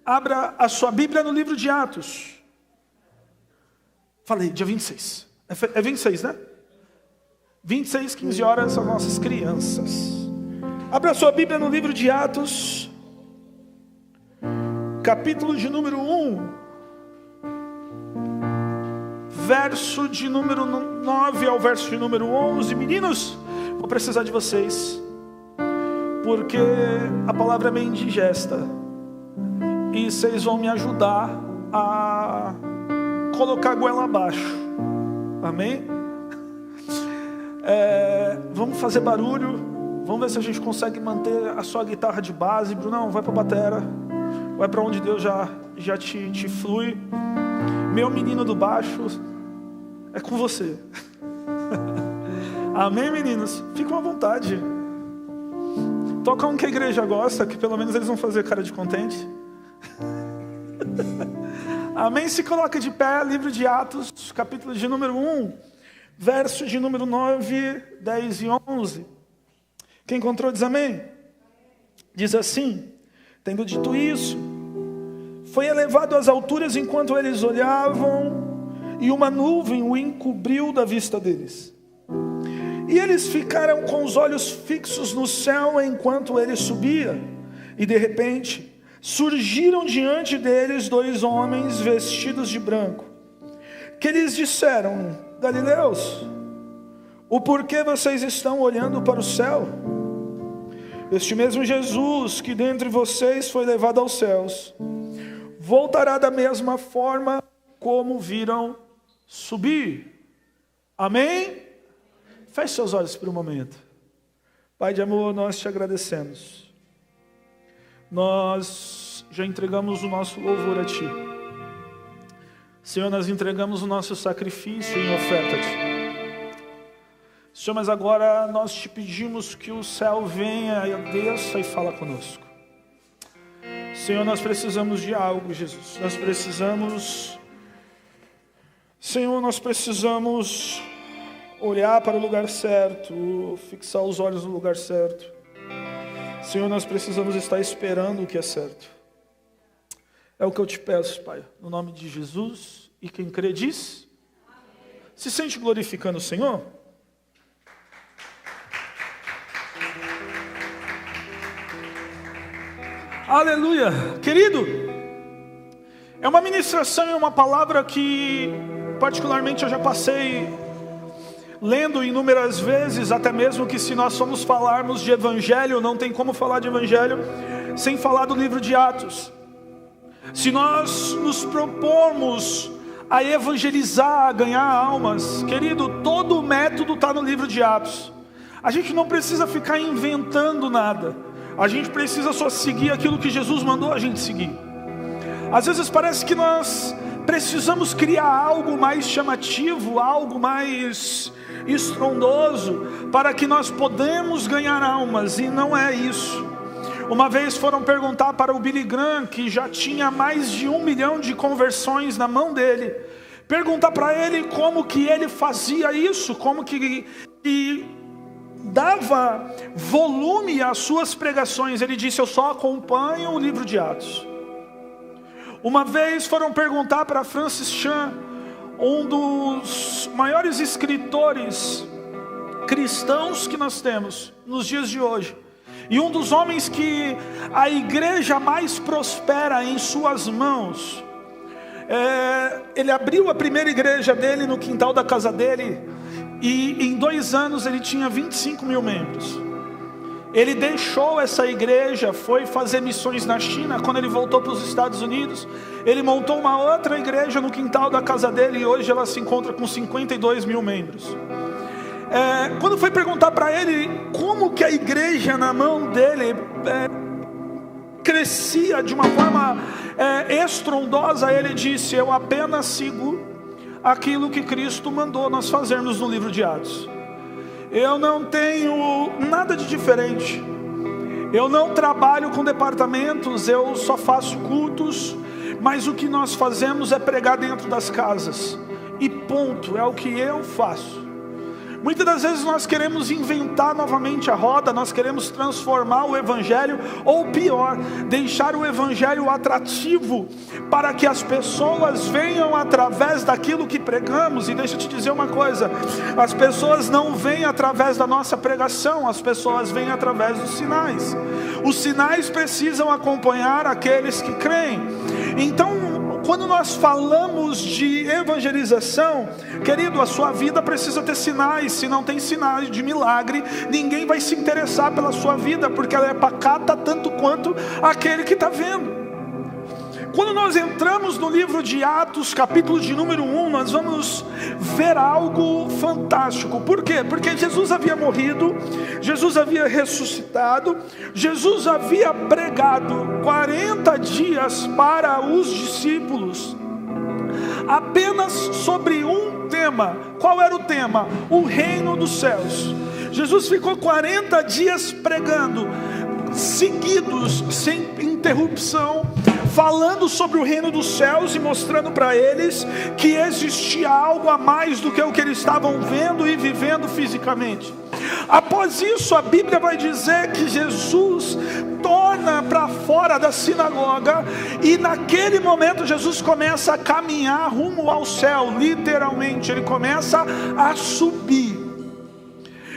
Abra a sua Bíblia no livro de Atos. Falei, dia 26. É 26, né? 26, 15 horas, são nossas crianças. Abra a sua Bíblia no livro de Atos, capítulo de número 1, verso de número 9 ao verso de número 11. Meninos, vou precisar de vocês, porque a palavra é bem indigesta, e vocês vão me ajudar a colocar a goela abaixo, amém? Vamos fazer barulho. Vamos ver se a gente consegue manter a sua guitarra de base. Brunão, vai para a batera. Vai para onde Deus já te flui. Meu menino do baixo, é com você. Amém, meninos? Fiquem à vontade. Toca um que a igreja gosta, que pelo menos eles vão fazer cara de contente. Amém? Se coloca de pé, livro de Atos, capítulo de número 1, verso de número 9, 10 e 11. Quem encontrou diz amém? Diz assim: tendo dito isso, foi elevado às alturas enquanto eles olhavam, e uma nuvem o encobriu da vista deles. E eles ficaram com os olhos fixos no céu enquanto ele subia. E de repente, surgiram diante deles dois homens vestidos de branco, que lhes disseram: Galileus, o porquê vocês estão olhando para o céu? Este mesmo Jesus que dentre vocês foi levado aos céus, voltará da mesma forma como viram subir. Amém? Feche seus olhos por um momento. Pai de amor, nós te agradecemos. Nós já entregamos o nosso louvor a Ti. Senhor, nós entregamos o nosso sacrifício em oferta a Ti. Senhor, mas agora nós te pedimos que o céu venha e desça e fala conosco. Senhor, nós precisamos de algo, Jesus. Nós precisamos, Senhor, nós precisamos olhar para o lugar certo, fixar os olhos no lugar certo. Senhor, nós precisamos estar esperando o que é certo. É o que eu te peço, Pai, no nome de Jesus. E quem crê diz: amém. Se sente glorificando o Senhor? Aleluia. Querido, é uma ministração e uma palavra que particularmente eu já passei lendo inúmeras vezes, até mesmo que se nós formos falarmos de evangelho, não tem como falar de evangelho sem falar do livro de Atos. Se nós nos propormos a evangelizar, a ganhar almas, querido, todo o método está no livro de Atos. A gente não precisa ficar inventando nada. A gente precisa só seguir aquilo que Jesus mandou a gente seguir. Às vezes parece que nós precisamos criar algo mais chamativo, algo mais estrondoso, para que nós podemos ganhar almas, e não é isso. Uma vez foram perguntar para o Billy Graham, que já tinha mais de 1 milhão de conversões na mão dele, perguntar para ele como que ele fazia isso, como que dava volume às suas pregações. Ele disse: eu só acompanho o livro de Atos. Uma vez foram perguntar para Francis Chan, um dos maiores escritores cristãos que nós temos nos dias de hoje, e um dos homens que a igreja mais prospera em suas mãos. Ele abriu a primeira igreja dele no quintal da casa dele, e em 2 anos ele tinha 25 mil membros. Ele deixou essa igreja, foi fazer missões na China. Quando ele voltou para os Estados Unidos, ele montou uma outra igreja no quintal da casa dele, e hoje ela se encontra com 52 mil membros. Quando foi perguntar para ele como que a igreja na mão dele crescia de uma forma estrondosa, ele disse: eu apenas sigo aquilo que Cristo mandou nós fazermos no livro de Atos. Eu não tenho nada de diferente. Eu não trabalho com departamentos, eu só faço cultos, mas o que nós fazemos é pregar dentro das casas, e ponto, é o que eu faço. Muitas das vezes nós queremos inventar novamente a roda, nós queremos transformar o Evangelho, ou pior, deixar o Evangelho atrativo para que as pessoas venham através daquilo que pregamos. E deixa eu te dizer uma coisa, as pessoas não vêm através da nossa pregação, as pessoas vêm através dos sinais. Os sinais precisam acompanhar aqueles que creem. Então, quando nós falamos de evangelização, querido, a sua vida precisa ter sinais. Se não tem sinais de milagre, ninguém vai se interessar pela sua vida, porque ela é pacata tanto quanto aquele que está vendo. Quando nós entramos no livro de Atos, capítulo de número 1, nós vamos ver algo fantástico. Por quê? Porque Jesus havia morrido, Jesus havia ressuscitado, Jesus havia pregado 40 dias para os discípulos, apenas sobre um tema. Qual era o tema? O reino dos céus. Jesus ficou 40 dias pregando, seguidos, sem interrupção, falando sobre o reino dos céus e mostrando para eles que existia algo a mais do que o que eles estavam vendo e vivendo fisicamente. Após isso, a Bíblia vai dizer que Jesus torna para fora da sinagoga, e naquele momento Jesus começa a caminhar rumo ao céu. Literalmente, ele começa a subir.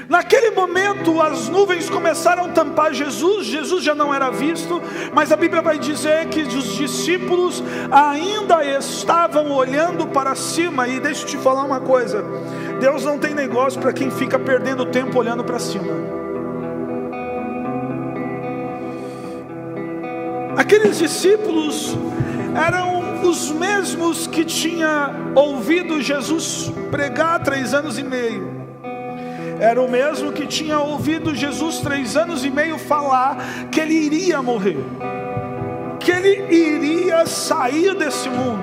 Naquele momento as nuvens começaram a tampar Jesus, Jesus já não era visto, mas a Bíblia vai dizer que os discípulos ainda estavam olhando para cima. E deixa eu te falar uma coisa, Deus não tem negócio para quem fica perdendo tempo olhando para cima. Aqueles discípulos eram os mesmos que tinham ouvido Jesus pregar 3 anos e meio. Era o mesmo que tinha ouvido Jesus 3 anos e meio falar que ele iria morrer, que ele iria sair desse mundo.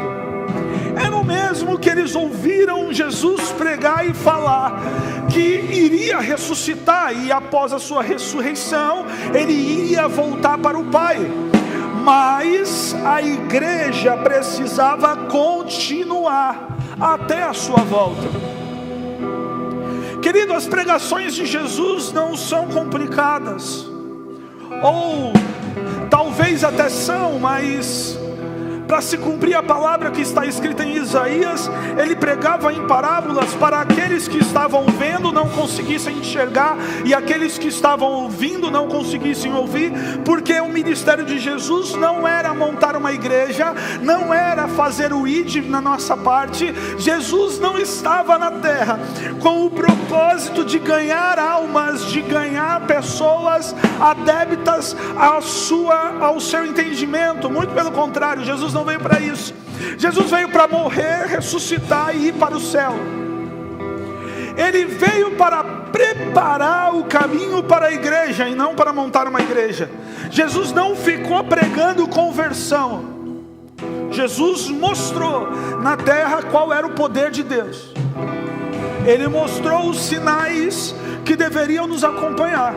Era o mesmo que eles ouviram Jesus pregar e falar que iria ressuscitar, e após a sua ressurreição ele iria voltar para o Pai. Mas a igreja precisava continuar até a sua volta. Querido, as pregações de Jesus não são complicadas, ou talvez até são, mas para se cumprir a palavra que está escrita em Isaías, ele pregava em parábolas para aqueles que estavam vendo não conseguissem enxergar, e aqueles que estavam ouvindo não conseguissem ouvir, porque o ministério de Jesus não era montar uma igreja, não era fazer o ID na nossa parte. Jesus não estava na terra com o propósito de ganhar almas, de ganhar pessoas adébitas ao seu entendimento. Muito pelo contrário, Jesus não veio para isso. Jesus veio para morrer, ressuscitar e ir para o céu. Ele veio para preparar o caminho para a igreja e não para montar uma igreja. Jesus não ficou pregando conversão. Jesus mostrou na terra qual era o poder de Deus. Ele mostrou os sinais que deveriam nos acompanhar.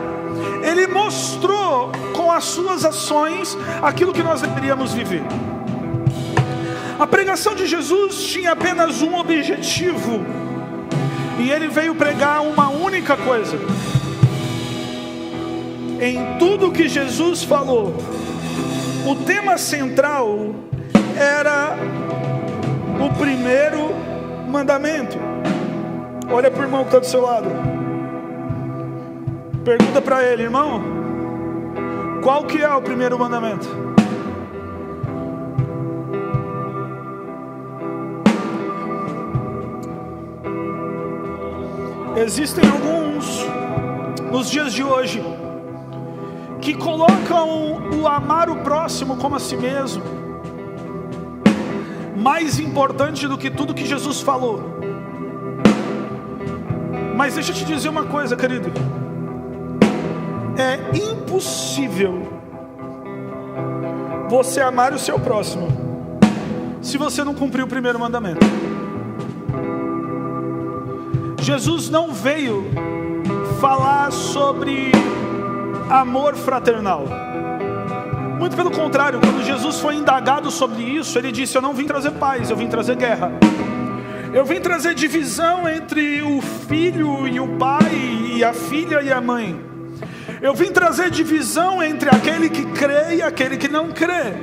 Ele mostrou com as suas ações aquilo que nós deveríamos viver. A pregação de Jesus tinha apenas um objetivo, e ele veio pregar uma única coisa. Em tudo que Jesus falou, o tema central era o primeiro mandamento. Olha para o irmão que está do seu lado, pergunta para ele: irmão, qual que é o primeiro mandamento? Existem alguns nos dias de hoje que colocam o amar o próximo como a si mesmo mais importante do que tudo que Jesus falou. Mas deixa eu te dizer uma coisa, querido, é impossível você amar o seu próximo se você não cumprir o primeiro mandamento. Jesus não veio falar sobre amor fraternal. Muito pelo contrário, quando Jesus foi indagado sobre isso, ele disse: eu não vim trazer paz, eu vim trazer guerra. Eu vim trazer divisão entre o filho e o pai, e a filha e a mãe. Eu vim trazer divisão entre aquele que crê e aquele que não crê.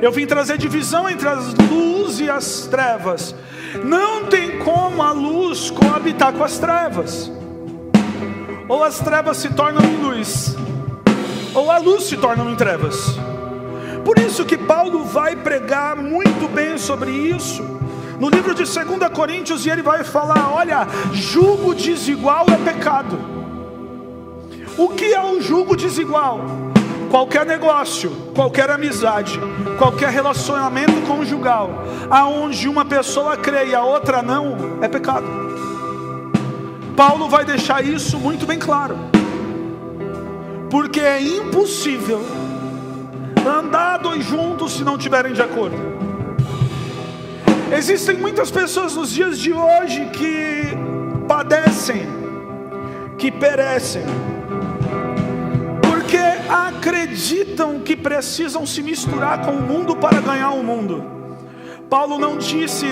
Eu vim trazer divisão entre as luzes e as trevas. Não tem como a luz coabitar com as trevas. Ou as trevas se tornam em luz, ou a luz se torna em trevas. Por isso que Paulo vai pregar muito bem sobre isso no livro de 2 Coríntios, e ele vai falar: olha, jugo desigual é pecado. O que é um jugo desigual? Qualquer negócio, qualquer amizade, qualquer relacionamento conjugal, aonde uma pessoa crê e a outra não, é pecado. Paulo vai deixar isso muito bem claro, porque é impossível andar dois juntos se não estiverem de acordo. Existem muitas pessoas nos dias de hoje que padecem, que perecem, porque acreditam que precisam se misturar com o mundo para ganhar o mundo. Paulo não disse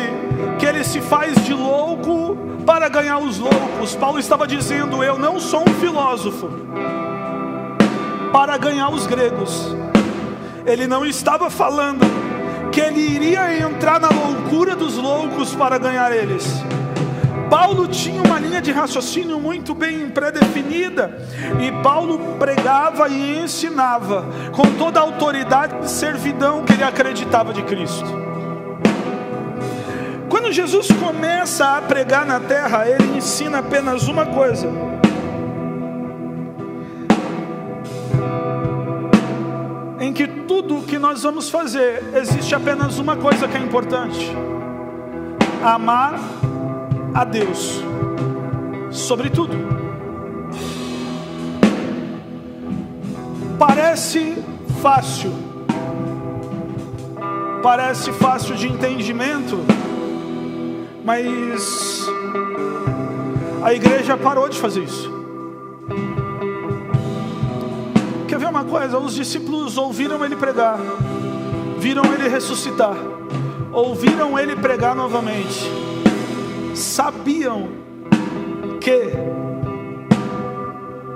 que ele se faz de louco para ganhar os loucos. Paulo estava dizendo: eu não sou um filósofo para ganhar os gregos. Ele não estava falando que ele iria entrar na loucura dos loucos para ganhar eles. Paulo tinha uma linha de raciocínio muito bem pré-definida, e Paulo pregava e ensinava com toda a autoridade e servidão que ele acreditava de Cristo. Quando Jesus começa a pregar na terra, ele ensina apenas uma coisa: em que tudo o que nós vamos fazer, existe apenas uma coisa que é importante: amar a Deus sobre tudo. Parece fácil de entendimento, mas a igreja parou de fazer isso. Quer ver uma coisa? Os discípulos ouviram ele pregar, viram ele ressuscitar, ouviram ele pregar novamente, sabiam que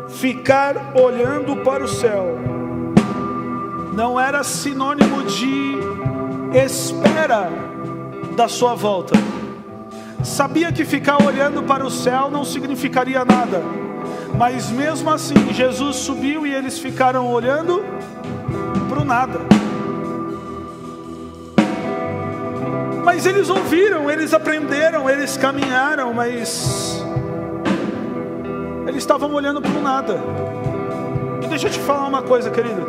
ficar olhando para o céu não era sinônimo de espera da sua volta. Sabia que ficar olhando para o céu não significaria nada, mas mesmo assim Jesus subiu e eles ficaram olhando para o nada. Mas eles ouviram, eles aprenderam, eles caminharam, mas eles estavam olhando para o nada. E deixa eu te falar uma coisa, querido: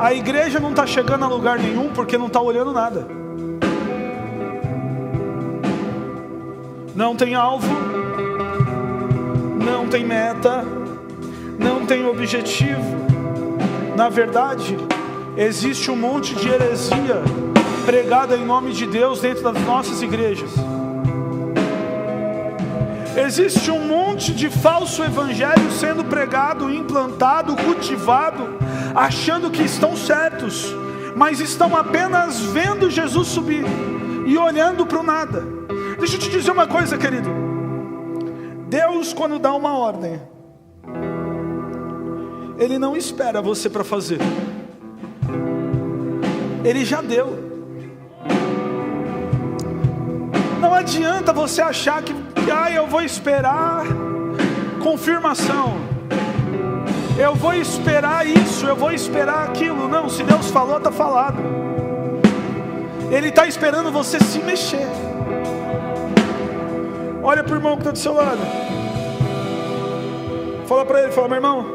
a igreja não está chegando a lugar nenhum porque não está olhando nada. Não tem alvo, não tem meta, não tem objetivo. Na verdade, existe um monte de heresia pregada em nome de Deus dentro das nossas igrejas. Existe um monte de falso evangelho sendo pregado, implantado, cultivado, achando que estão certos, mas estão apenas vendo Jesus subir e olhando para o nada. Deixa eu te dizer uma coisa, querido: Deus, quando dá uma ordem, Ele não espera você para fazer. Ele já deu. Não adianta você achar que eu vou esperar confirmação, eu vou esperar isso, eu vou esperar aquilo. Não, se Deus falou, está falado. Ele está esperando você se mexer. Olha para o irmão que está do seu lado, fala para ele, fala: meu irmão,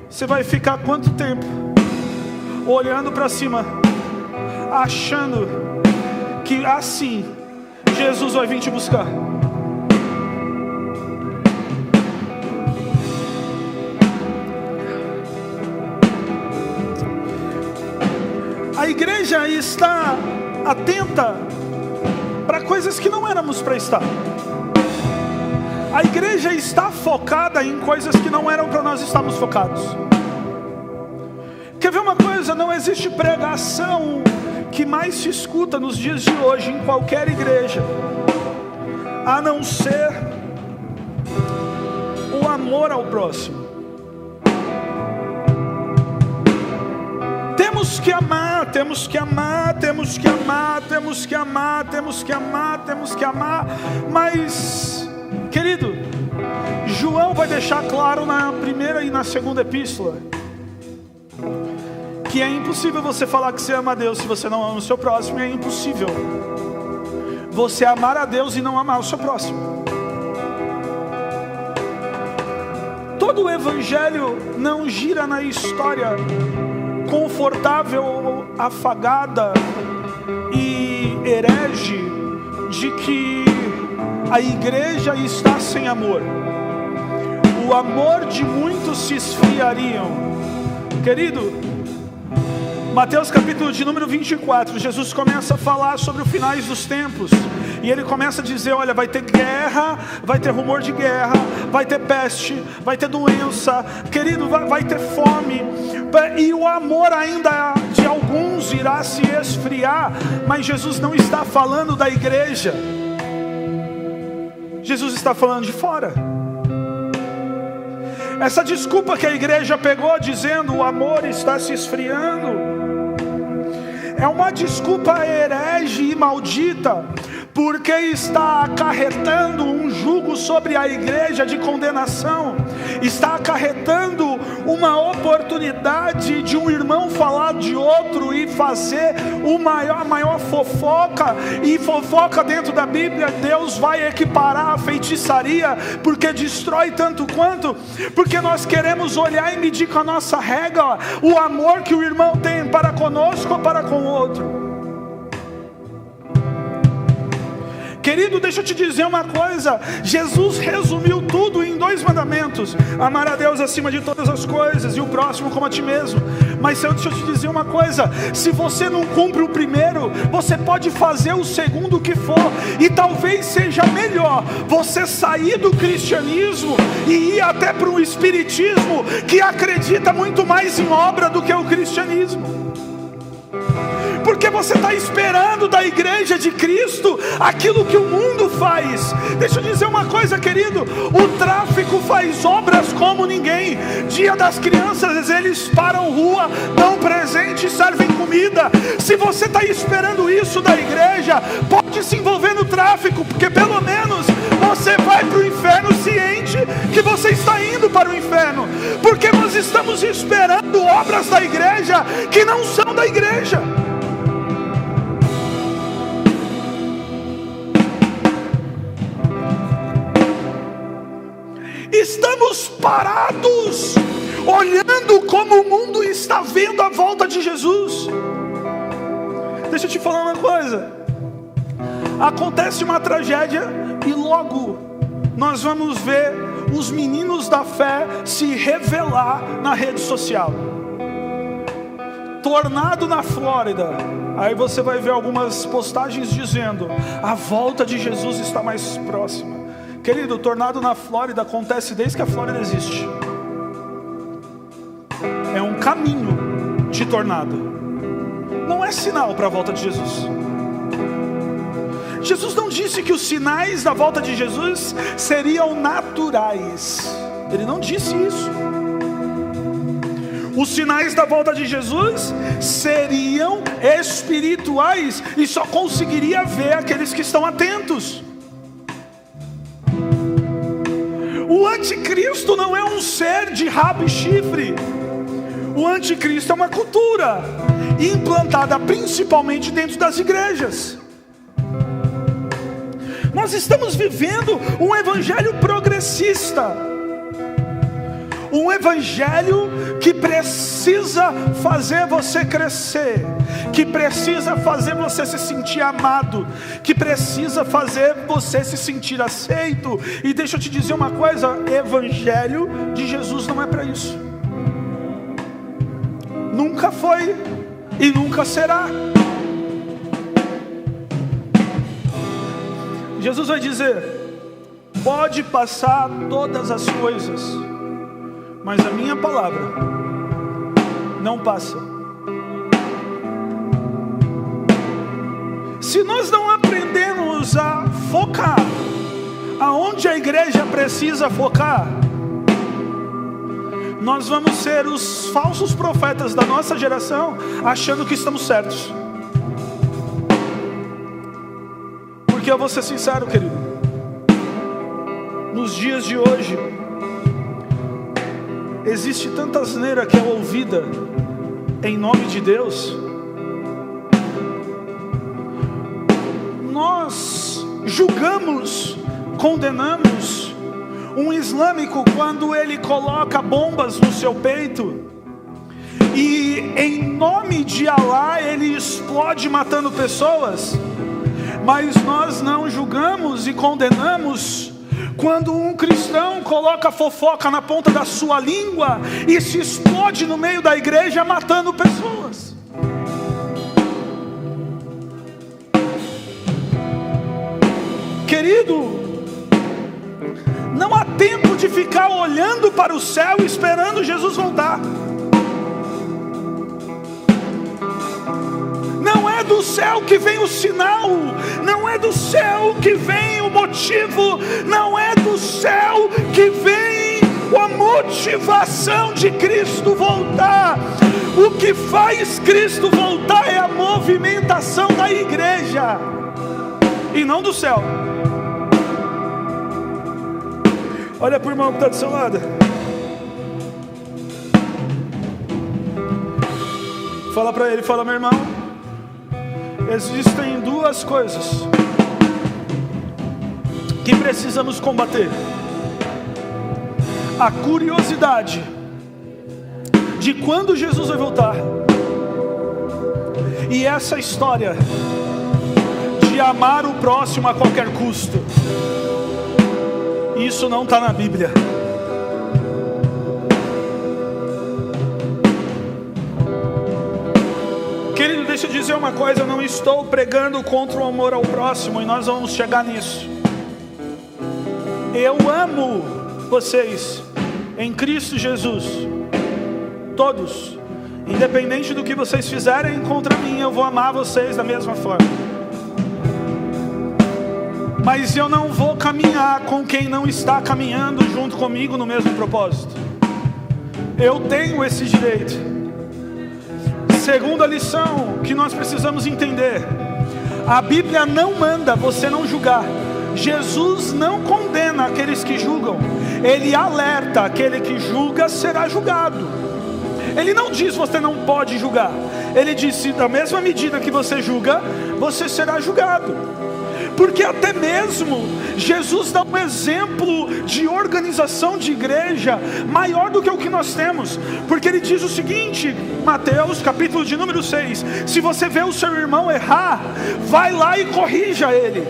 você vai ficar quanto tempo olhando para cima, achando que assim Jesus vai vir te buscar? A igreja está atenta para coisas que não éramos para estar. A igreja está focada em coisas que não eram para nós estarmos focados. Quer ver uma coisa? Não existe pregação que mais se escuta nos dias de hoje em qualquer igreja a não ser o amor ao próximo. Temos que amar, temos que amar, temos que amar, temos que amar, temos que amar, temos que amar. Mas, querido, João vai deixar claro na primeira e na segunda epístola que é impossível você falar que você ama a Deus se você não ama o seu próximo. É impossível você amar a Deus e não amar o seu próximo. Todo o evangelho não gira na história confortável, afagada e herege de que a igreja está sem amor. O amor de muitos se esfriariam. Querido, Mateus capítulo de número 24, Jesus começa a falar sobre os finais dos tempos. E ele começa a dizer, olha, vai ter guerra, vai ter rumor de guerra, vai ter peste, vai ter doença, querido, vai ter fome. E o amor ainda de alguns irá se esfriar. Mas Jesus não está falando da igreja. Jesus está falando de fora. Essa desculpa que a igreja pegou dizendo o amor está se esfriando é uma desculpa herege e maldita, porque está acarretando um jugo sobre a igreja de condenação, está acarretando uma oportunidade de um irmão falar de outro e fazer a maior fofoca, e fofoca dentro da Bíblia Deus vai equiparar a feitiçaria, porque destrói tanto quanto, porque nós queremos olhar e medir com a nossa régua o amor que o irmão tem para conosco ou para com o outro. Querido, deixa eu te dizer uma coisa. Jesus resumiu tudo em 2 mandamentos: amar a Deus acima de todas as coisas e o próximo como a ti mesmo. Mas deixa eu te dizer uma coisa: se você não cumpre o primeiro, você pode fazer o segundo que for. E talvez seja melhor você sair do cristianismo e ir até para o espiritismo, que acredita muito mais em obra do que o cristianismo. Porque você está esperando da igreja de Cristo aquilo que o mundo faz. Deixa eu dizer uma coisa, querido: o tráfico faz obras como ninguém. Dia das crianças, eles param rua, dão presente e servem comida. Se você está esperando isso da igreja, pode se envolver no tráfico, porque pelo menos você vai para o inferno ciente que você está indo para o inferno. Porque nós estamos esperando obras da igreja que não são da igreja. Estamos parados, olhando como o mundo está vendo a volta de Jesus. Deixa eu te falar uma coisa. Acontece uma tragédia e logo nós vamos ver os meninos da fé se revelar na rede social. Tornado na Flórida. Aí você vai ver algumas postagens dizendo: a volta de Jesus está mais próxima. Querido, o tornado na Flórida acontece desde que a Flórida existe. É um caminho de tornado. Não é sinal para a volta de Jesus. Jesus não disse que os sinais da volta de Jesus seriam naturais. Ele não disse isso. Os sinais da volta de Jesus seriam espirituais e só conseguiria ver aqueles que estão atentos. O anticristo não é um ser de rabo e chifre. O anticristo é uma cultura implantada principalmente dentro das igrejas. Nós estamos vivendo um evangelho progressista, um evangelho que precisa fazer você crescer, que precisa fazer você se sentir amado, que precisa fazer você se sentir aceito. E deixa eu te dizer uma coisa: evangelho de Jesus não é para isso. Nunca foi e nunca será. Jesus vai dizer: pode passar todas as coisas, mas a minha palavra não passa. Se nós não aprendemos a focar aonde a igreja precisa focar, nós vamos ser os falsos profetas da nossa geração, achando que estamos certos. Porque eu vou ser sincero, querido, nos dias de hoje, existe tanta asneira que é ouvida em nome de Deus. Nós julgamos, condenamos um islâmico quando ele coloca bombas no seu peito e em nome de Alá ele explode matando pessoas. Mas nós não julgamos e condenamos quando um cristão coloca fofoca na ponta da sua língua e se explode no meio da igreja matando pessoas. Querido, não há tempo de ficar olhando para o céu esperando Jesus voltar. Não é do céu que vem o sinal, não é do céu que vem o motivo, não é do céu que vem a motivação de Cristo voltar. O que faz Cristo voltar é a movimentação da igreja e não do céu. Olha para o irmão que está do seu lado. Fala para ele, fala: meu irmão, existem duas coisas que precisamos combater: a curiosidade de quando Jesus vai voltar, e essa história de amar o próximo a qualquer custo. Isso não está na Bíblia. Querido, deixa eu dizer uma coisa: eu não estou pregando contra o amor ao próximo, e nós vamos chegar nisso. Eu amo vocês em Cristo Jesus, todos, independente do que vocês fizerem contra mim, eu vou amar vocês da mesma forma. Mas eu não vou caminhar com quem não está caminhando junto comigo no mesmo propósito. Eu tenho esse direito. Segunda lição que nós precisamos entender: a Bíblia não manda você não julgar. Jesus não condena aqueles que julgam. Ele alerta: aquele que julga será julgado. Ele não diz você não pode julgar. Ele diz: se da mesma medida que você julga, você será julgado. Porque até mesmo Jesus dá um exemplo de organização de igreja maior do que o que nós temos. Porque ele diz o seguinte, Mateus capítulo de número 6: se você vê o seu irmão errar, vai lá e corrija ele.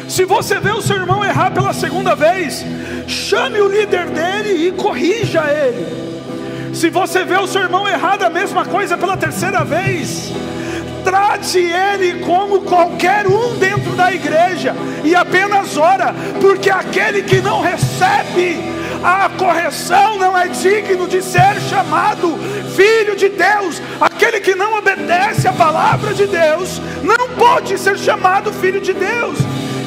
Se você vê o seu irmão errar pela segunda vez, chame o líder dele e corrija ele. Se você vê o seu irmão errar da mesma coisa pela terceira vez, trate ele como qualquer um dentro da igreja e apenas ora, porque aquele que não recebe a correção não é digno de ser chamado filho de Deus. Aquele que não obedece a palavra de Deus não pode ser chamado filho de Deus.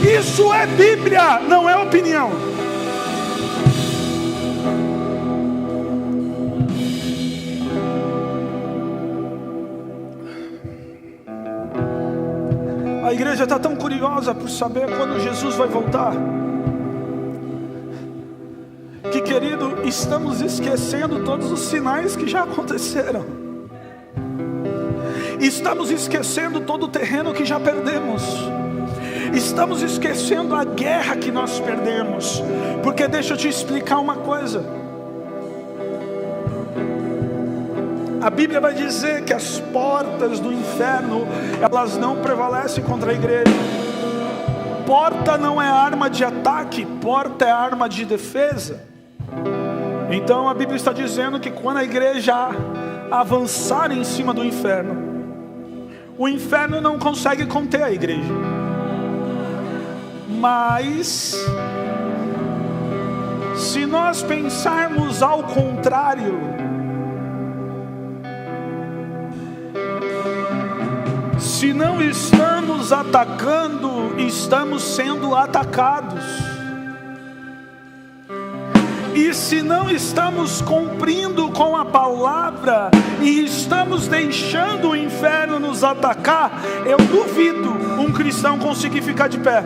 Isso é Bíblia, não é opinião. A igreja está tão curiosa por saber quando Jesus vai voltar, que, querido, estamos esquecendo todos os sinais que já aconteceram. Estamos esquecendo todo o terreno que já perdemos. Estamos esquecendo a guerra que nós perdemos. Porque deixa eu te explicar uma coisa. A Bíblia vai dizer que as portas do inferno, elas não prevalecem contra a igreja. Porta não é arma de ataque, porta é arma de defesa. Então a Bíblia está dizendo que quando a igreja avançar em cima do inferno, o inferno não consegue conter a igreja. Mas se nós pensarmos ao contrário, se não estamos estamos atacando, estamos sendo atacados. E se não estamos cumprindo com a palavra e estamos deixando o inferno nos atacar, eu duvido um cristão conseguir ficar de pé.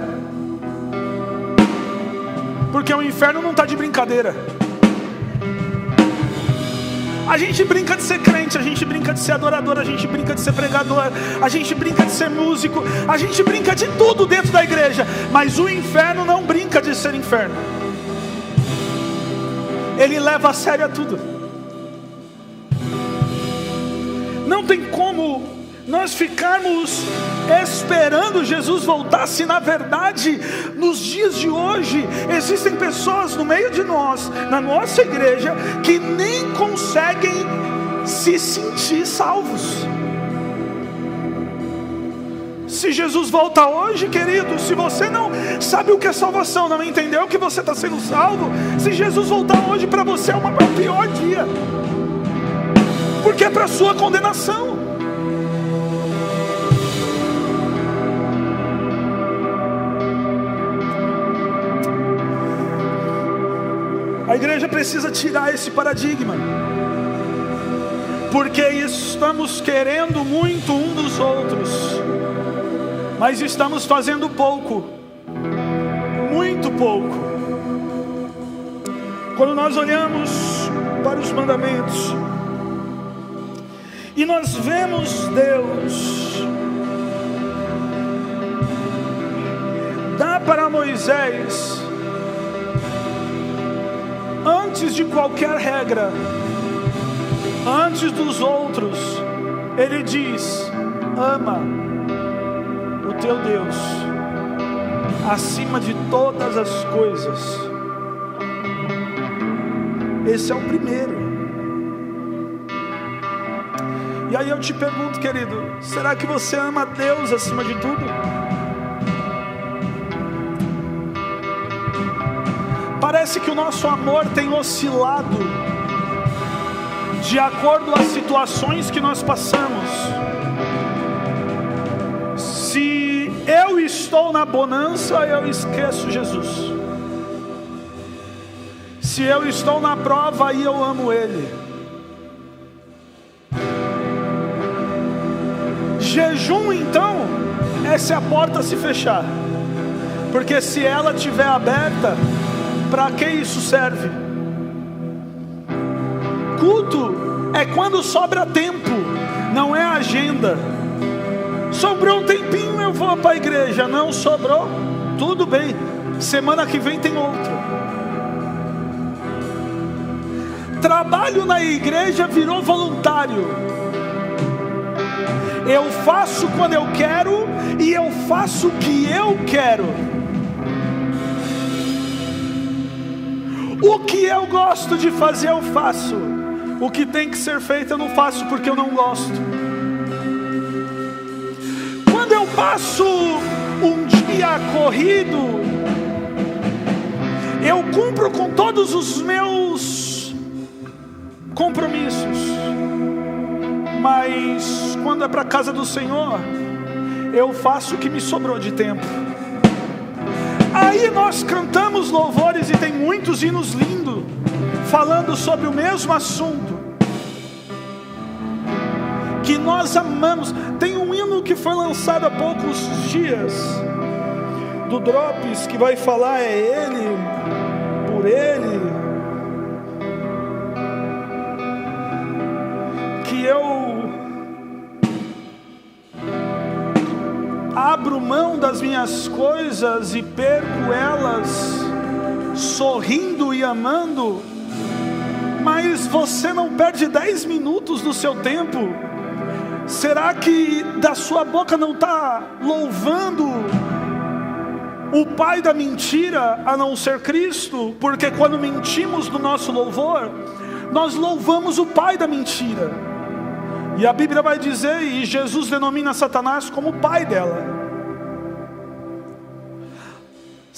Porque o inferno não está de brincadeira. A gente brinca de ser crente, a gente brinca de ser adorador, a gente brinca de ser pregador, a gente brinca de ser músico, a gente brinca de tudo dentro da igreja. Mas o inferno não brinca de ser inferno. Ele leva a sério tudo. Não tem como nós ficarmos esperando Jesus voltar, se na verdade, nos dias de hoje, existem pessoas no meio de nós, na nossa igreja, que nem conseguem se sentir salvos. Se Jesus volta hoje, querido, se você não sabe o que é salvação, não entendeu que você está sendo salvo, se Jesus voltar hoje, para você é o pior dia, porque é para a sua condenação. A igreja precisa tirar esse paradigma, porque estamos querendo muito um dos outros, mas estamos fazendo pouco, muito pouco. Quando nós olhamos para os mandamentos e nós vemos Deus dar para Moisés, antes de qualquer regra, antes dos outros, ele diz: ama o teu Deus acima de todas as coisas. Esse é o primeiro. E aí eu te pergunto, querido, será que você ama Deus acima de tudo? Parece que o nosso amor tem oscilado de acordo às situações que nós passamos. Se eu estou na bonança, eu esqueço Jesus. Se eu estou na prova, aí eu amo Ele. Jejum, então, é se a porta se fechar, porque se ela estiver aberta, para que isso serve? Culto é quando sobra tempo, não é agenda. Sobrou um tempinho, eu vou para a igreja. Não sobrou, tudo bem, semana que vem tem outro. Trabalho na igreja virou voluntário. Eu faço quando eu quero e eu faço o que eu quero. O que eu gosto de fazer eu faço. O que tem que ser feito eu não faço porque eu não gosto. Quando eu passo um dia corrido, eu cumpro com todos os meus compromissos. Mas quando é para a casa do Senhor, eu faço o que me sobrou de tempo. Aí nós cantamos louvores e tem muitos hinos lindos falando sobre o mesmo assunto que nós amamos. Tem um hino que foi lançado há poucos dias do Drops, que vai falar é Ele, por Ele, que eu abro mão das minhas coisas e perco elas, sorrindo e amando. Mas você não perde 10 minutos do seu tempo? Será que da sua boca não está louvando o pai da mentira, a não ser Cristo? Porque quando mentimos no nosso louvor, nós louvamos o pai da mentira. E a Bíblia vai dizer, e Jesus denomina Satanás como o pai dela.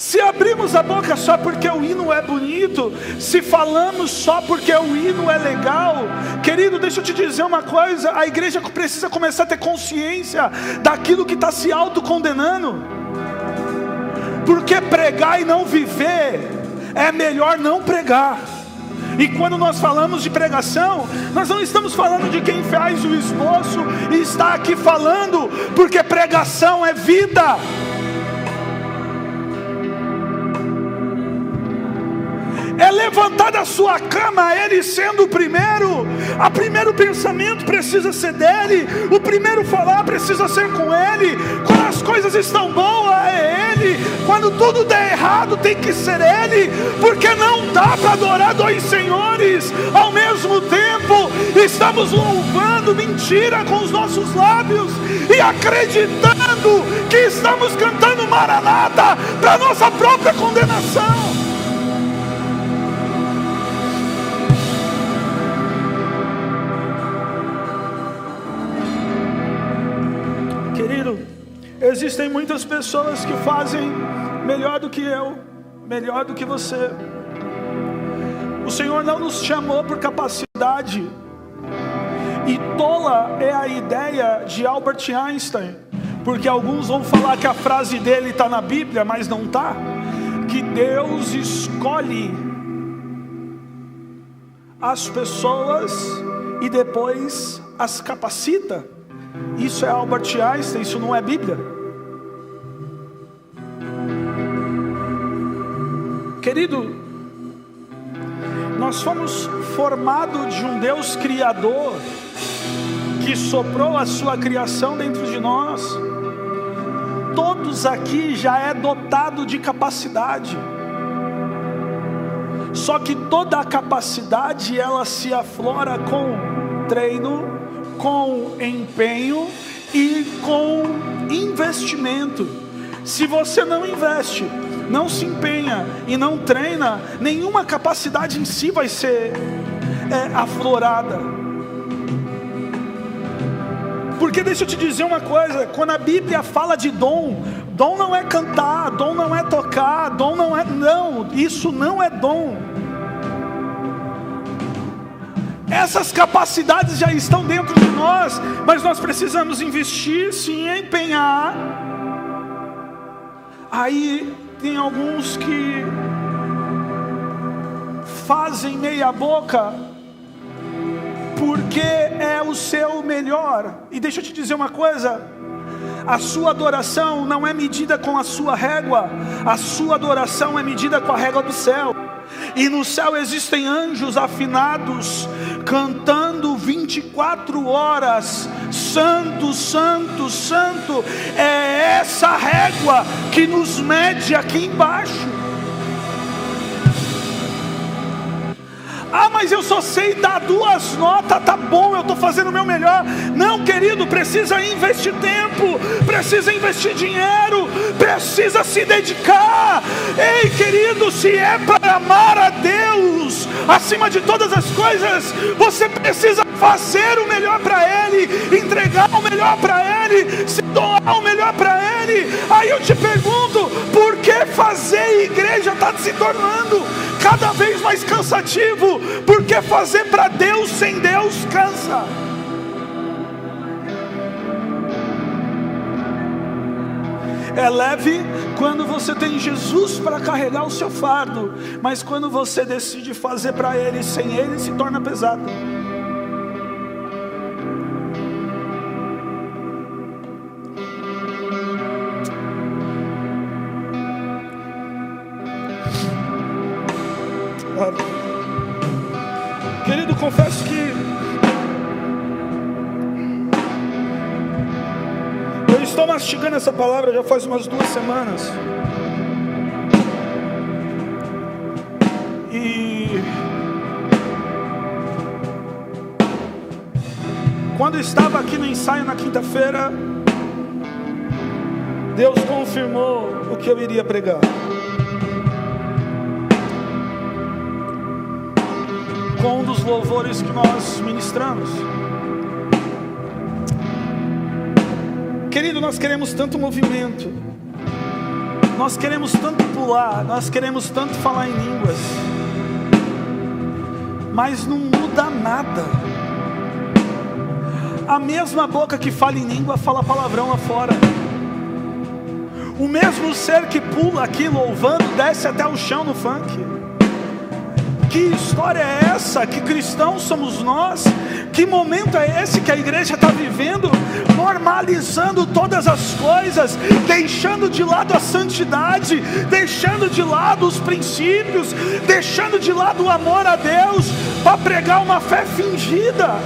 Se abrimos a boca só porque o hino é bonito, se falamos só porque o hino é legal, querido, deixa eu te dizer uma coisa, a igreja precisa começar a ter consciência daquilo que está se autocondenando. Porque pregar e não viver, é melhor não pregar. E quando nós falamos de pregação, nós não estamos falando de quem faz o esboço e está aqui falando, porque pregação é vida. É levantar da sua cama, ele sendo o primeiro pensamento precisa ser dele, o primeiro falar precisa ser com ele, quando as coisas estão boas é ele, quando tudo der errado tem que ser ele, porque não dá para adorar dois senhores ao mesmo tempo. Estamos louvando mentira com os nossos lábios e acreditando que estamos cantando Maranata para nossa própria condenação. Existem muitas pessoas que fazem melhor do que eu, melhor do que você. O Senhor não nos chamou por capacidade. E tola é a ideia de Albert Einstein, porque alguns vão falar que a frase dele está na Bíblia, mas não está. Que Deus escolhe as pessoas e depois as capacita. Isso é Albert Einstein, isso não é Bíblia. Querido, nós fomos formados de um Deus Criador, que soprou a sua criação dentro de nós. Todos aqui já é dotado de capacidade. Só que toda a capacidade, ela se aflora com treino, com empenho e com investimento. Se você não investe, não se empenha e não treina, nenhuma capacidade em si vai ser aflorada. Porque deixa eu te dizer uma coisa, quando a Bíblia fala de dom, dom não é cantar, dom não é tocar, dom não é, não, isso não é dom. Essas capacidades já estão dentro de nós, mas nós precisamos investir, se empenhar. Aí tem alguns que fazem meia boca, porque é o seu melhor. E deixa eu te dizer uma coisa, a sua adoração não é medida com a sua régua, a sua adoração é medida com a régua do céu. E no céu existem anjos afinados, cantando 24 horas, santo, santo, santo. É essa régua que nos mede aqui embaixo. Ah, mas eu só sei dar 2 notas, tá bom, eu estou fazendo o meu melhor. Não, querido, precisa investir tempo, precisa investir dinheiro, precisa se dedicar. Ei, querido, se é para amar a Deus acima de todas as coisas, você precisa fazer o melhor para Ele, entregar o melhor para Ele, se doar o melhor para Ele. Aí eu te pergunto, por que fazer igreja está se tornando cada vez mais cansativo? Porque fazer para Deus sem Deus cansa. É leve quando você tem Jesus para carregar o seu fardo, mas quando você decide fazer para Ele sem Ele, se torna pesado. Querido, confesso que eu estou mastigando essa palavra já faz umas 2 semanas. E quando eu estava aqui no ensaio na quinta-feira, Deus confirmou o que eu iria pregar. Com um dos louvores que nós ministramos. Querido, nós queremos tanto movimento, Nós queremos tanto pular, nós queremos tanto falar em línguas, mas não muda nada. A mesma boca que fala em língua fala palavrão lá fora. O mesmo ser que pula aqui louvando desce até o chão no funk. Que história é essa? Que cristãos somos nós? Que momento é esse que a igreja está vivendo? Normalizando todas as coisas, deixando de lado a santidade, deixando de lado os princípios, deixando de lado o amor a Deus, para pregar uma fé fingida.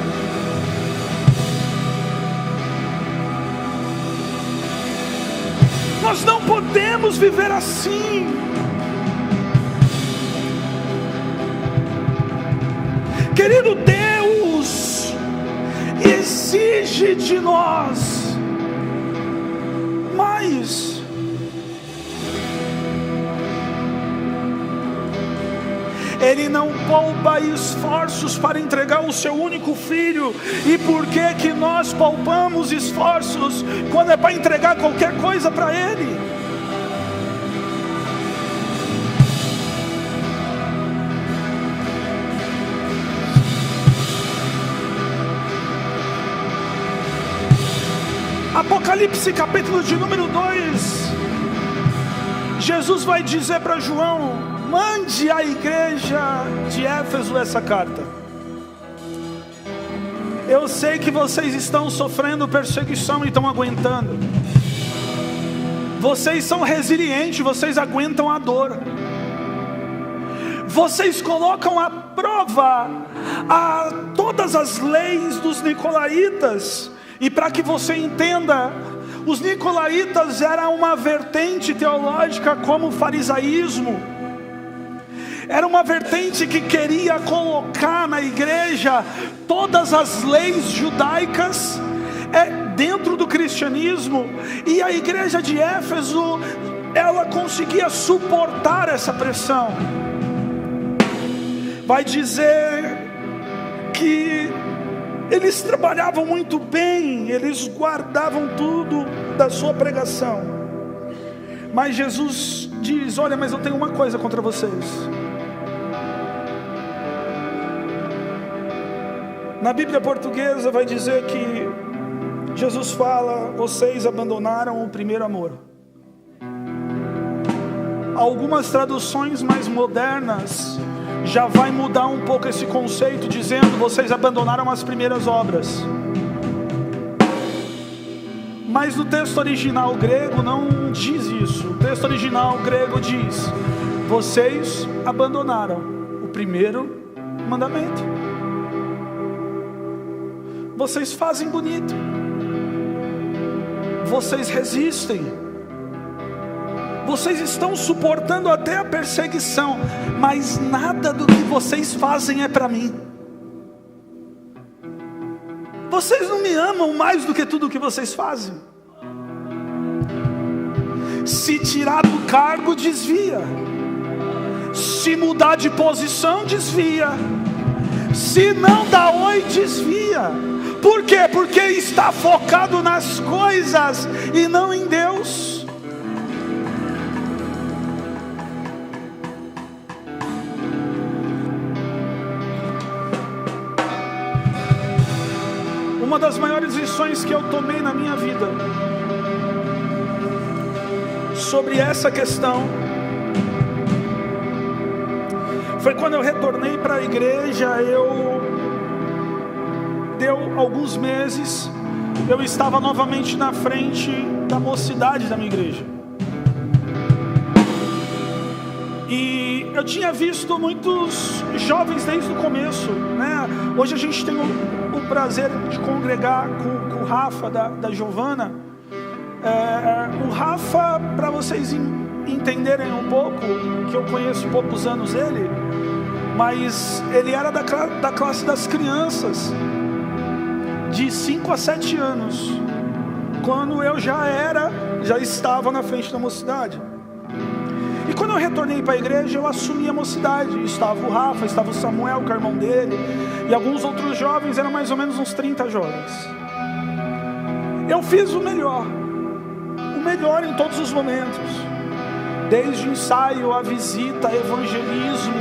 Nós não podemos viver assim. Querido Deus, exige de nós mais. Ele não poupa esforços para entregar o seu único filho. E por que nós poupamos esforços quando é para entregar qualquer coisa para Ele? Apocalipse capítulo de número 2, Jesus vai dizer para João: mande à igreja de Éfeso essa carta. Eu sei que vocês estão sofrendo perseguição e estão aguentando. Vocês são resilientes, vocês aguentam a dor. Vocês colocam à prova todas as leis dos nicolaítas. E para que você entenda, os nicolaítas eram uma vertente teológica como o farisaísmo. Era uma vertente que queria colocar na igreja todas as leis judaicas dentro do cristianismo. E a igreja de Éfeso, ela conseguia suportar essa pressão. Vai dizer que eles trabalhavam muito bem, eles guardavam tudo da sua pregação. Mas Jesus diz: olha, mas eu tenho uma coisa contra vocês. Na Bíblia portuguesa vai dizer que Jesus fala: vocês abandonaram o primeiro amor. Algumas traduções mais modernas já vai mudar um pouco esse conceito, dizendo: vocês abandonaram as primeiras obras. Mas no texto original grego não diz isso. O texto original grego diz: vocês abandonaram o primeiro mandamento. Vocês fazem bonito, vocês resistem, vocês estão suportando até a perseguição, mas nada do que vocês fazem é para mim. Vocês não me amam mais do que tudo o que vocês fazem. Se tirar do cargo, desvia. Se mudar de posição, desvia. Se não dá oi, desvia. Por quê? Porque está focado nas coisas e não em Deus. Uma das maiores lições que eu tomei na minha vida sobre essa questão foi quando eu retornei para a igreja. Deu alguns meses, eu estava novamente na frente da mocidade da minha igreja. E eu tinha visto muitos jovens desde o começo, né? Hoje a gente tem o prazer de congregar com o Rafa da Giovana. O Rafa, para vocês entenderem um pouco, que eu conheço poucos anos ele, mas ele era da classe das crianças, de 5 a 7 anos, quando eu já estava na frente da mocidade. E quando eu retornei para a igreja, eu assumi a mocidade. Estava o Rafa, estava o Samuel, que é o irmão dele, e alguns outros jovens, eram mais ou menos uns 30 jovens. Eu fiz o melhor em todos os momentos. Desde o ensaio, a visita, evangelismo,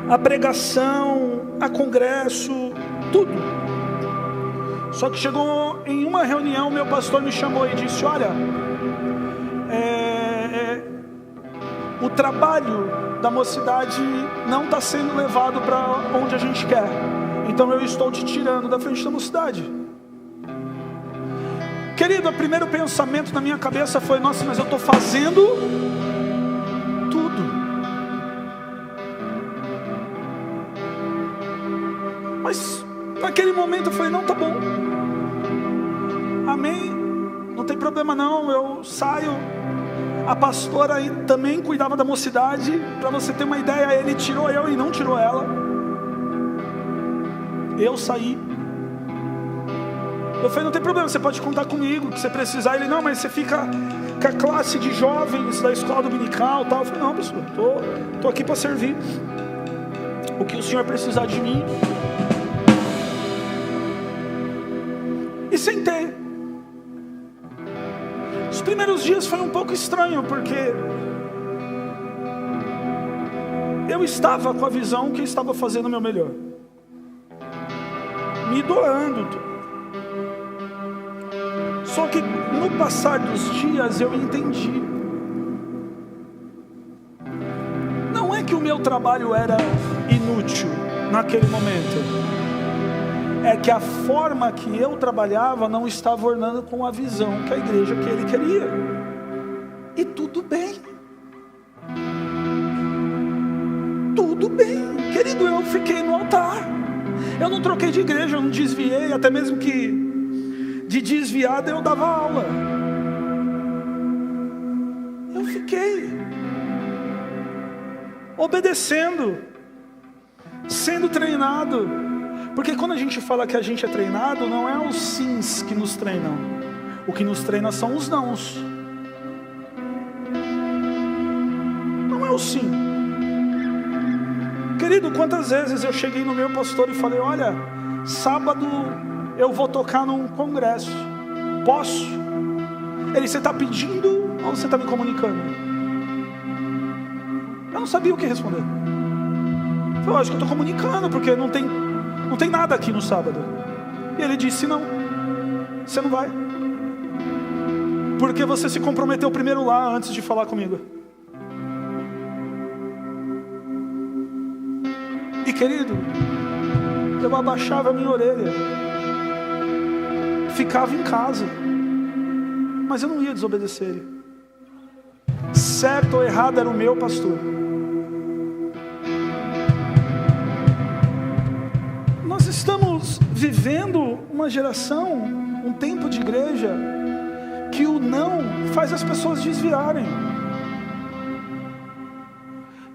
a pregação, a congresso, tudo. Só que chegou em uma reunião, meu pastor me chamou e disse: olha, o trabalho da mocidade não está sendo levado para onde a gente quer, então eu estou te tirando da frente da mocidade. Querido, o primeiro pensamento na minha cabeça foi: nossa, mas eu estou fazendo tudo. Mas naquele momento eu falei: não, tá bom, amém, não tem problema não, eu saio. A pastora aí também cuidava da mocidade. Para você ter uma ideia, ele tirou eu e não tirou ela. Eu saí. Eu falei: não tem problema, você pode contar comigo, que você precisar. Ele: não, mas você fica com a classe de jovens da escola dominical, tal. Eu falei: não, pessoal, tô aqui para servir. O que o senhor precisar de mim. E sentei. Os primeiros dias foi um pouco estranho, porque eu estava com a visão que estava fazendo o meu melhor, me doando. Só que no passar dos dias eu entendi. Não é que o meu trabalho era inútil naquele momento. É que a forma que eu trabalhava não estava ornando com a visão que a igreja que ele queria. E tudo bem. Tudo bem. Querido, eu fiquei no altar. Eu não troquei de igreja, eu não desviei. Até mesmo que de desviada eu dava aula. Eu fiquei obedecendo, sendo treinado. Porque quando a gente fala que a gente é treinado, não é os sims que nos treinam. O que nos treina são os nãos. Não é o sim. Querido, quantas vezes eu cheguei no meu pastor e falei: olha, sábado eu vou tocar num congresso. Posso? Ele: você está pedindo ou você está me comunicando? Eu não sabia o que responder. Eu falei: acho que eu estou comunicando, porque não tem nada aqui no sábado. E ele disse: não, você não vai, porque você se comprometeu primeiro lá antes de falar comigo. E querido, eu abaixava a minha orelha, ficava em casa, mas eu não ia desobedecer ele. Certo ou errado era o meu pastor. Nós estamos vivendo uma geração, um tempo de igreja, que o não faz as pessoas desviarem.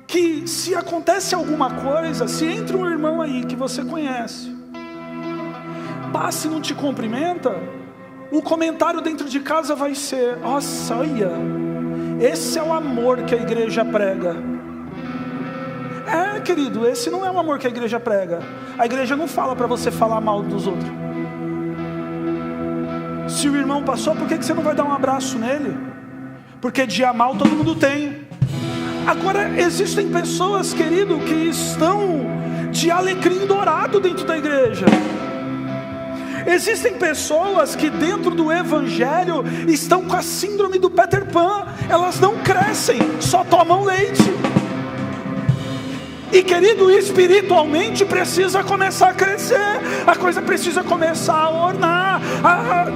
Que se acontece alguma coisa, se entra um irmão aí que você conhece, passa e não te cumprimenta, o comentário dentro de casa vai ser: nossa, olha, esse é o amor que a igreja prega. É, querido, esse não é o amor que a igreja prega. A igreja não fala para você falar mal dos outros. Se o irmão passou, por que você não vai dar um abraço nele? Porque dia mal todo mundo tem. Agora, existem pessoas, querido, que estão de alecrim dourado dentro da igreja. Existem pessoas que dentro do evangelho estão com a síndrome do Peter Pan. Elas não crescem, só tomam leite. E querido, espiritualmente precisa começar a crescer. A coisa precisa começar a ornar.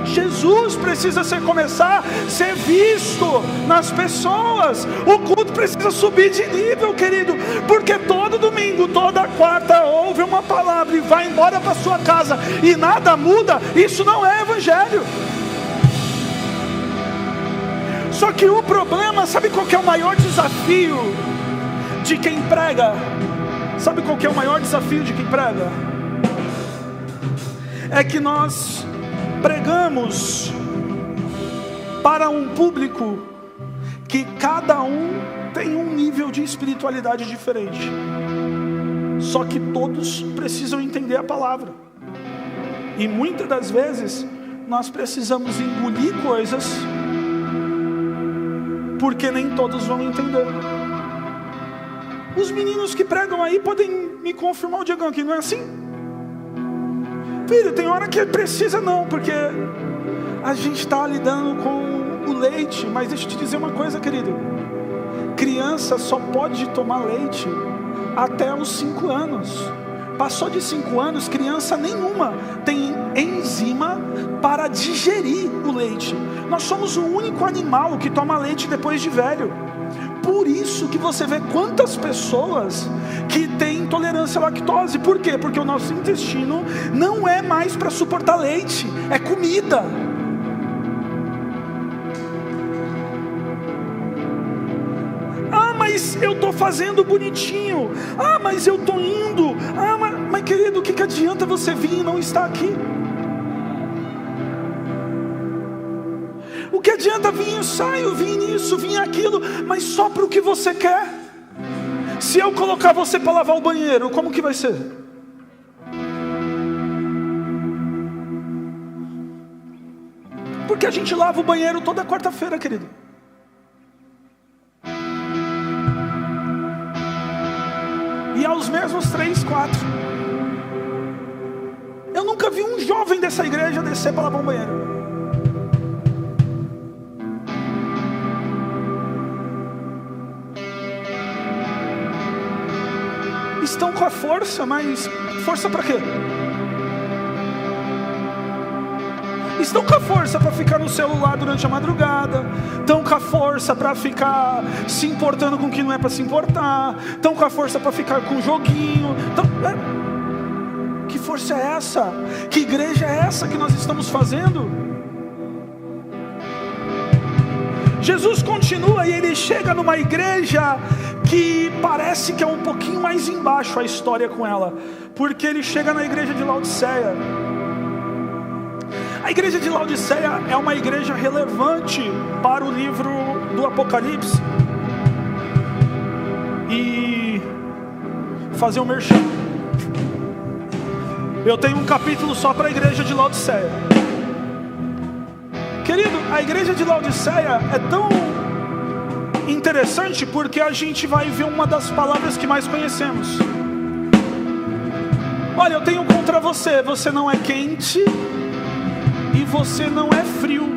Jesus precisa começar a ser visto nas pessoas. O culto precisa subir de nível, querido. Porque todo domingo, toda quarta, ouve uma palavra e vai embora para sua casa e nada muda. Isso não é evangelho. Só que o problema, sabe qual que é o maior desafio de quem prega? Sabe qual que é o maior desafio de quem prega? É que nós pregamos para um público que cada um tem um nível de espiritualidade diferente. Só que todos precisam entender a palavra. E muitas das vezes nós precisamos engolir coisas porque nem todos vão entender. Os meninos que pregam aí podem me confirmar, o Diegão, que não é assim? Filho, tem hora que precisa não, porque a gente está lidando com o leite. Mas deixa eu te dizer uma coisa, querido. Criança só pode tomar leite até os 5 anos. Passou de 5 anos, criança nenhuma tem enzima para digerir o leite. Nós somos o único animal que toma leite depois de velho. Por isso que você vê quantas pessoas que têm intolerância à lactose. Por quê? Porque o nosso intestino não é mais para suportar leite, é comida. Ah, mas eu estou fazendo bonitinho. Ah, mas eu estou indo. Ah, mas querido, o que adianta você vir e não estar aqui? O que adianta vir ensaio, vir nisso, vir aquilo, mas só para o que você quer? Se eu colocar você para lavar o banheiro, como que vai ser? Porque a gente lava o banheiro toda quarta-feira, querido. E aos mesmos 3, 4. Eu nunca vi um jovem dessa igreja descer para lavar um banheiro. Estão com a força, mas força para quê? Estão com a força para ficar no celular durante a madrugada. Estão com a força para ficar se importando com o que não é para se importar. Estão com a força para ficar com o joguinho. Que força é essa? Que igreja é essa que nós estamos fazendo? Jesus continua e ele chega numa igreja que parece que é um pouquinho mais embaixo a história com ela, porque ele chega na igreja de Laodiceia. A igreja de Laodiceia é uma igreja relevante para o livro do Apocalipse. E fazer um merchan. Eu tenho um capítulo só para a igreja de Laodiceia. Querido, a igreja de Laodiceia é tão interessante porque a gente vai ver uma das palavras que mais conhecemos. Olha, eu tenho contra você. Você não é quente e você não é frio.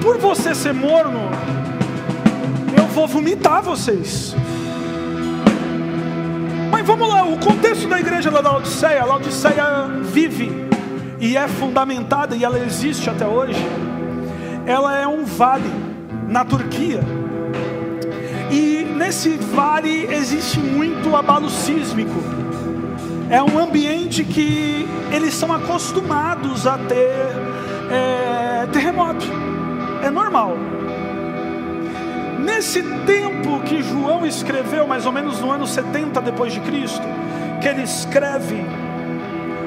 Por você ser morno, eu vou vomitar vocês. Mas vamos lá, o contexto da igreja da Laodiceia. Laodiceia vive e é fundamentada, e ela existe até hoje. Ela é um vale na Turquia, e nesse vale existe muito abalo sísmico. É um ambiente que eles são acostumados a ter terremoto, é normal. Nesse tempo que João escreveu, mais ou menos no ano 70 depois de Cristo, que ele escreve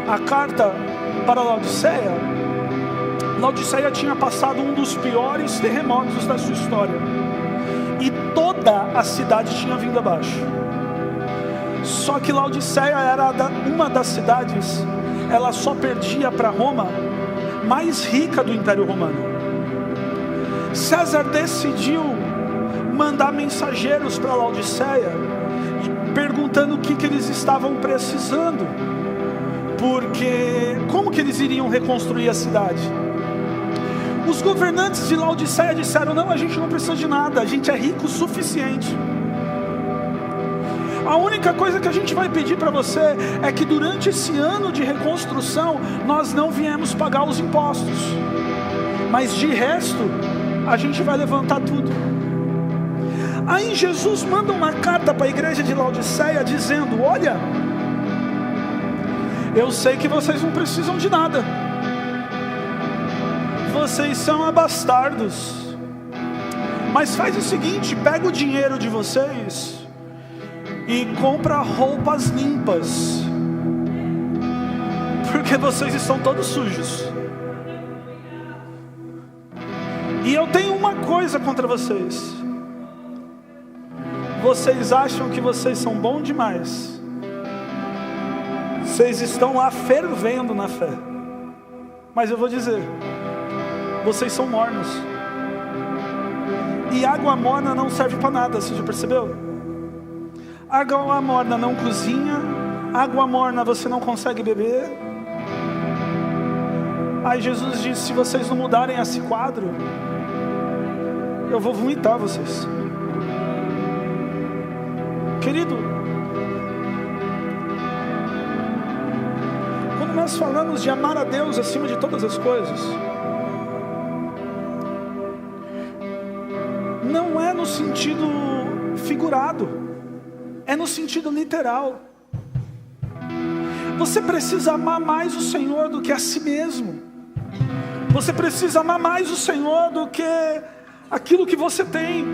a carta para Laodiceia, Laodiceia tinha passado um dos piores terremotos da sua história, e toda a cidade tinha vindo abaixo. Só que Laodiceia era uma das cidades, ela só perdia para Roma, mais rica do Império Romano. César decidiu mandar mensageiros para Laodiceia, perguntando o que eles estavam precisando, porque como que eles iriam reconstruir a cidade? Os governantes de Laodiceia disseram: não, a gente não precisa de nada, a gente é rico o suficiente. A única coisa que a gente vai pedir para você é que durante esse ano de reconstrução nós não viemos pagar os impostos, mas de resto a gente vai levantar tudo. Aí Jesus manda uma carta para a igreja de Laodiceia dizendo: olha, eu sei que vocês não precisam de nada, vocês são abastardos, mas faz o seguinte, pega o dinheiro de vocês e compra roupas limpas, porque vocês estão todos sujos. E eu tenho uma coisa contra vocês: vocês acham que vocês são bons demais, vocês estão lá fervendo na fé, mas eu vou dizer, vocês são mornos. E água morna não serve para nada, você já percebeu? Água morna não cozinha, água morna você não consegue beber. Aí Jesus disse: se vocês não mudarem esse quadro, eu vou vomitar vocês. Querido, quando nós falamos de amar a Deus acima de todas as coisas, não é no sentido figurado, é no sentido literal. Você precisa amar mais o Senhor do que a si mesmo. Você precisa amar mais o Senhor do que aquilo que você tem.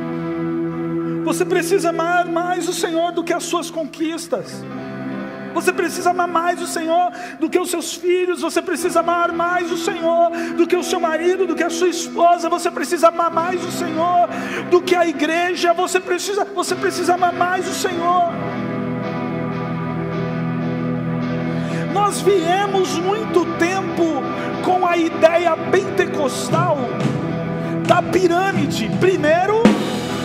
Você precisa amar mais o Senhor do que as suas conquistas. Você precisa amar mais o Senhor do que os seus filhos. Você precisa amar mais o Senhor do que o seu marido, do que a sua esposa. Você precisa amar mais o Senhor do que a igreja. Você precisa amar mais o Senhor. Nós viemos muito tempo com a ideia pentecostal da pirâmide. Primeiro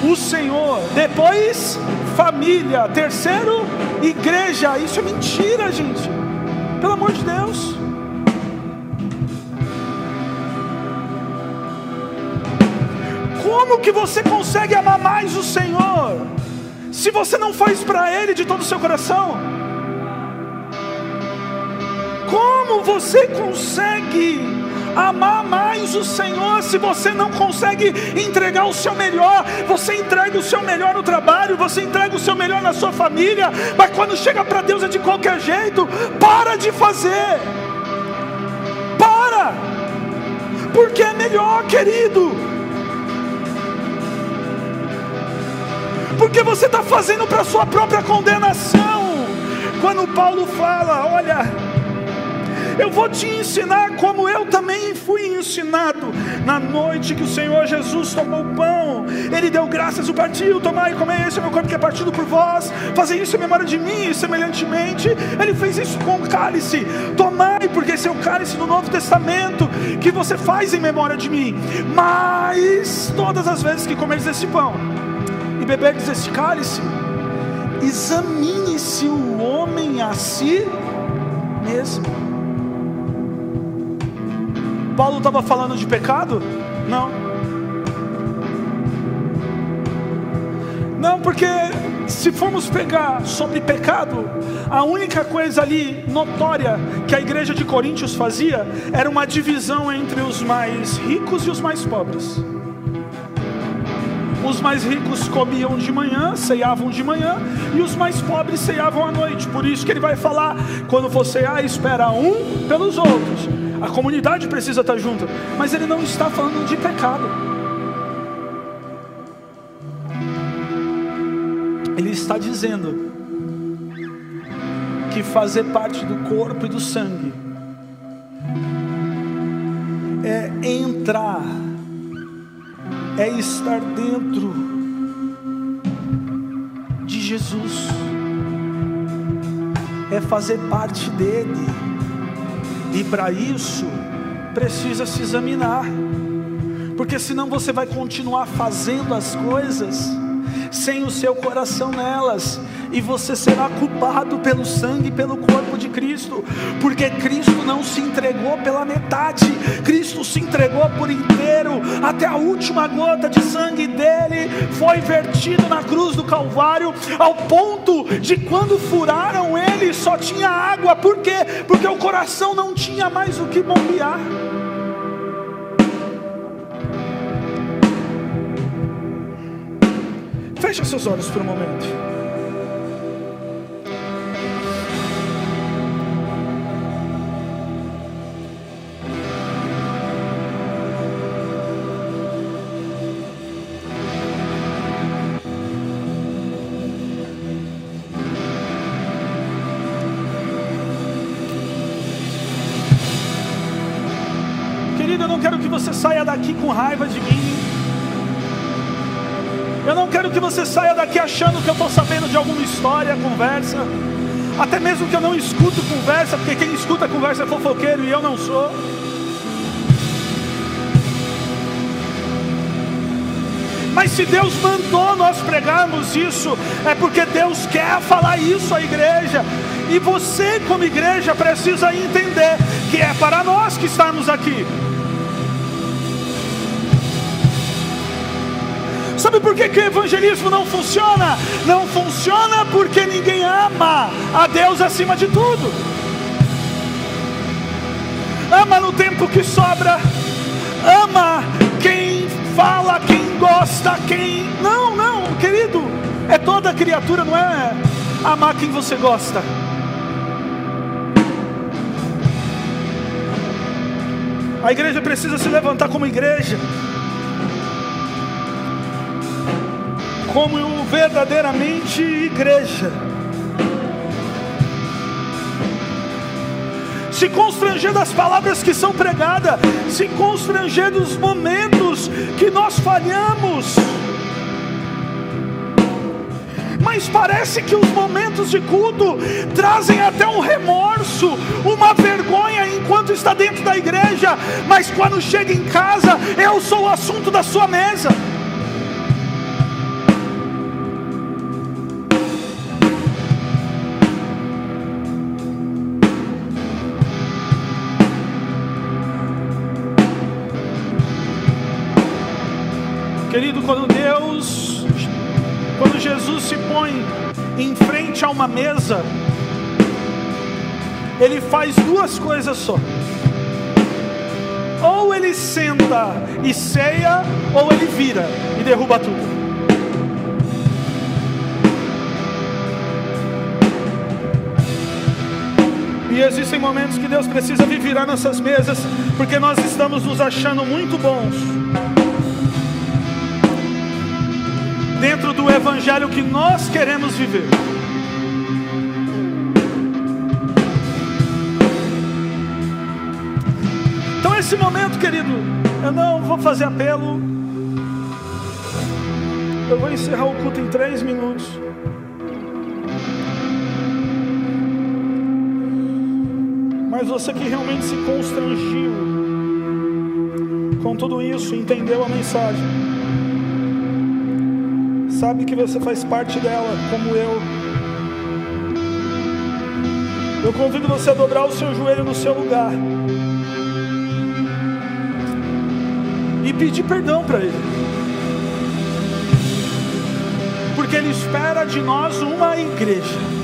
o Senhor, depois família, terceiro igreja. Isso é mentira, gente, pelo amor de Deus. Como que você consegue amar mais o Senhor se você não faz para Ele de todo o seu coração? Como você consegue amar mais o Senhor se você não consegue entregar o seu melhor? Você entrega o seu melhor no trabalho, você entrega o seu melhor na sua família, mas quando chega para Deus é de qualquer jeito. Para de fazer. Para. Porque é melhor, querido. Porque você está fazendo para a sua própria condenação. Quando Paulo fala: olha, eu vou te ensinar como eu também fui ensinado. Na noite que o Senhor Jesus tomou o pão, Ele deu graças, o partiu: tomai e comei, esse é o meu corpo que é partido por vós, fazei isso em memória de mim. E semelhantemente Ele fez isso com o cálice: tomai, porque esse é o cálice do Novo Testamento, que você faz em memória de mim. Mas todas as vezes que comeres esse pão e beberdes esse cálice, examine-se o homem a si mesmo. Paulo estava falando de pecado? Não, porque se formos pegar sobre pecado, a única coisa ali notória que a igreja de Coríntios fazia era uma divisão entre os mais ricos e os mais pobres. Os mais ricos comiam de manhã, ceiavam de manhã, e os mais pobres ceiavam à noite. Por isso que ele vai falar: quando for cear, espera um pelos outros. A comunidade precisa estar junta. Mas ele não está falando de pecado. Ele está dizendo que fazer parte do corpo e do sangue é entrar, é estar dentro de Jesus, é fazer parte dele. E para isso precisa se examinar, porque senão você vai continuar fazendo as coisas sem o seu coração nelas, e você será culpado pelo sangue e pelo corpo de Cristo, porque Cristo não se entregou pela metade, Cristo se entregou por inteiro, até a última gota de sangue dele foi vertido na cruz do Calvário, ao ponto de quando furaram ele só tinha água. Por quê? Porque o coração não tinha mais o que bombear. Feche seus olhos por um momento. Querido, eu não quero que você saia daqui com raiva de mim. Eu não quero que você saia daqui achando que eu estou sabendo de alguma história, conversa. Até mesmo que eu não escuto conversa, porque quem escuta conversa é fofoqueiro e eu não sou. Mas se Deus mandou nós pregarmos isso, é porque Deus quer falar isso à igreja. E você, como igreja, precisa entender que é para nós que estamos aqui. Sabe por que o evangelismo não funciona? Não funciona porque ninguém ama a Deus acima de tudo. Ama no tempo que sobra. Ama quem fala, quem gosta, quem... Não, querido. É toda criatura, não é amar quem você gosta. A igreja precisa se levantar como igreja, como verdadeiramente igreja. Se constranger das palavras que são pregadas, se constranger dos momentos que nós falhamos. Mas parece que os momentos de culto trazem até um remorso, uma vergonha enquanto está dentro da igreja, mas quando chega em casa, eu sou o assunto da sua mesa. Querido, quando Jesus se põe em frente a uma mesa, Ele faz duas coisas só: ou Ele senta e ceia, ou Ele vira e derruba tudo. E existem momentos que Deus precisa vir virar nossas mesas, porque nós estamos nos achando muito bons dentro do evangelho que nós queremos viver. Então esse momento, querido, eu não vou fazer apelo, eu vou encerrar o culto em 3 minutos. Mas você que realmente se constrangiu com tudo isso, entendeu a mensagem, sabe que você faz parte dela, como eu. Eu convido você a dobrar o seu joelho no seu lugar e pedir perdão para Ele, porque Ele espera de nós uma igreja.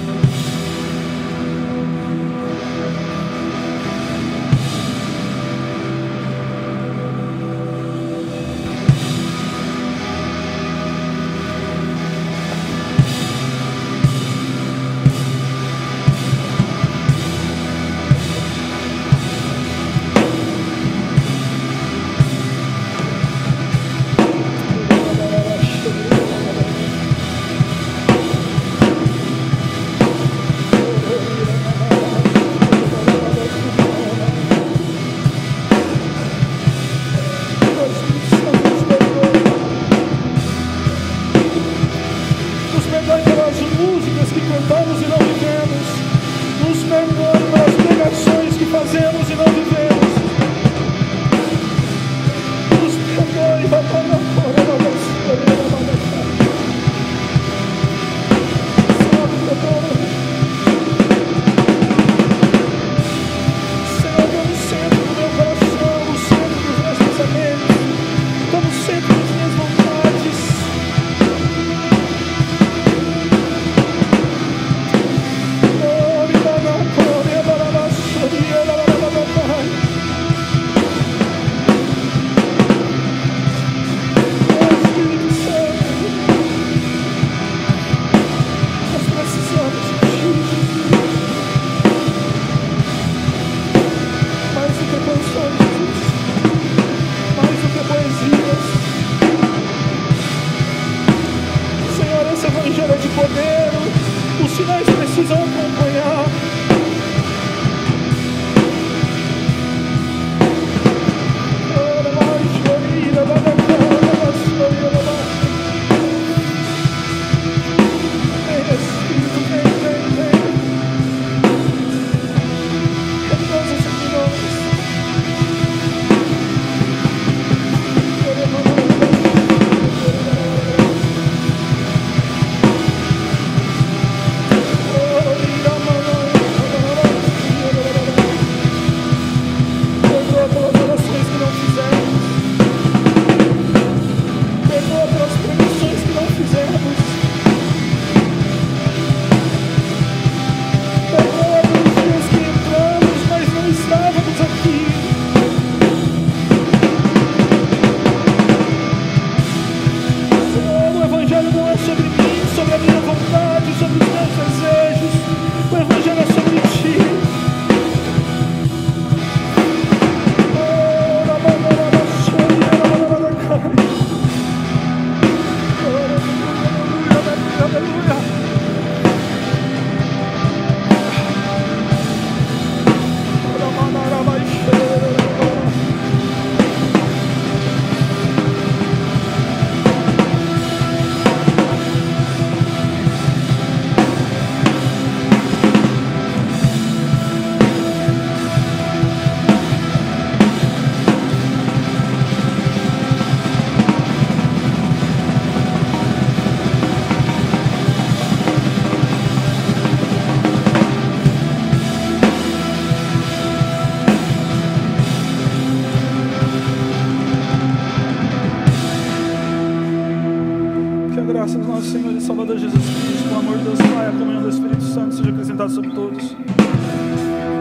do nosso Senhor e Salvador Jesus Cristo, o amor de Deus Pai, a comunhão do Espírito Santo seja acrescentado sobre todos.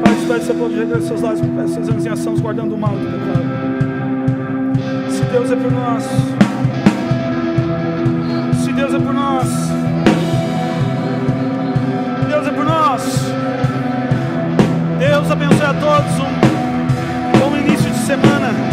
Pai, despede seu povo de regra seus lares, peço seus anos em ação, guardando o mal do pecado. Se Deus é por nós, se Deus é por nós, Deus é por nós. Deus abençoe a todos, um bom início de semana.